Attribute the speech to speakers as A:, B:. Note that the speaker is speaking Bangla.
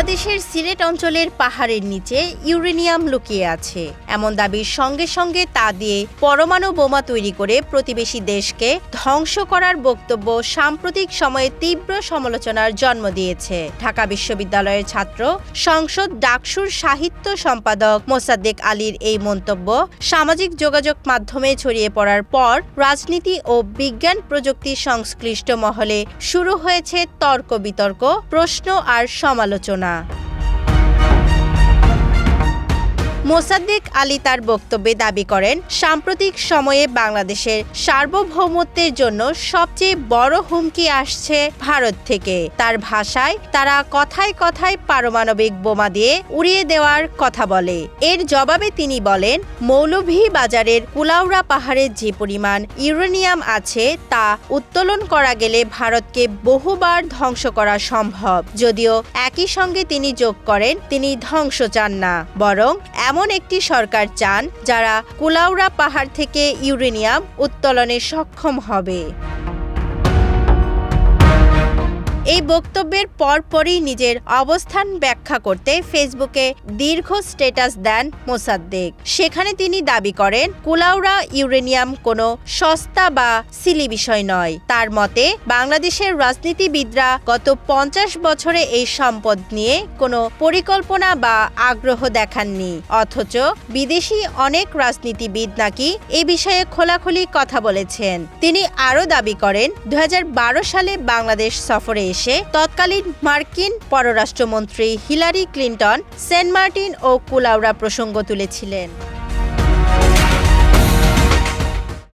A: বাংলাদেশের সিলেট অঞ্চলের পাহাড়ের নিচে ইউরেনিয়াম লুকিয়ে আছে এমন দাবির সঙ্গে সঙ্গে তা দিয়ে পরমাণু বোমা তৈরি করে প্রতিবেশী দেশকে ধ্বংস করার বক্তব্য সাম্প্রতিক সময়ে তীব্র সমালোচনার জন্ম দিয়েছে। ঢাকা বিশ্ববিদ্যালয়ের ছাত্র সংসদ ডাকসুর সাহিত্য সম্পাদক মোসাদ্দেক আলীর এই মন্তব্য সামাজিক যোগাযোগ মাধ্যমে ছড়িয়ে পড়ার পর রাজনীতি ও বিজ্ঞান প্রযুক্তি সংশ্লিষ্ট মহলে শুরু হয়েছে তর্ক বিতর্ক, প্রশ্ন আর সমালোচনা। মোসাদ্দেক আলী তার বক্তব্যে দাবি করেন, সাম্প্রতিক সময়ে বাংলাদেশের সার্বভৌমত্বের জন্য সবচেয়ে বড় হুমকি আসছে ভারত থেকে। তার ভাষায়, তারা কথায় কথায় পারমাণবিক বোমা দিয়ে উড়িয়ে দেওয়ার কথা বলে। এর জবাবে তিনি বলেন, মৌলভীবাজারের কুলাউড়া পাহাড়ে যে পরিমাণ ইউরেনিয়াম আছে তা উত্তোলন করা গেলে ভারতকে বহুবার ধ্বংস করা সম্ভব। যদিও একই সঙ্গে তিনি যোগ করেন, তিনি ধ্বংস চান না, বরং এমন একটি সরকার চান যারা কুলাউড়া পাহাড় থেকে ইউরেনিয়াম উত্তোলনে সক্ষম হবে। এই বক্তব্যের পরপরই নিজের অবস্থান ব্যাখ্যা করতে ফেসবুকে দীর্ঘ স্ট্যাটাস দেন মোসাদ্দেক। সেখানে তিনি দাবি করেন, কুলাউড়া ইউরেনিয়াম কোনো সস্তা বা সিলি বিষয় নয়। তার মতে, বাংলাদেশের রাজনীতিবিদরা গত 50 বছরে এই সম্পদ নিয়ে কোনো পরিকল্পনা বা আগ্রহ দেখাননি, অথচ বিদেশি অনেক রাজনীতিবিদ নাকি এ বিষয়ে খোলাখুলি কথা বলেছেন। তিনি আরও দাবি করেন, 2012 সালে বাংলাদেশ সফরে এসে তৎকালীন মার্কিন পররাষ্ট্রমন্ত্রী হিলারি ক্লিন্টন সেন্ট মার্টিন ও কুলাউড়া প্রসঙ্গ তুলেছিলেন।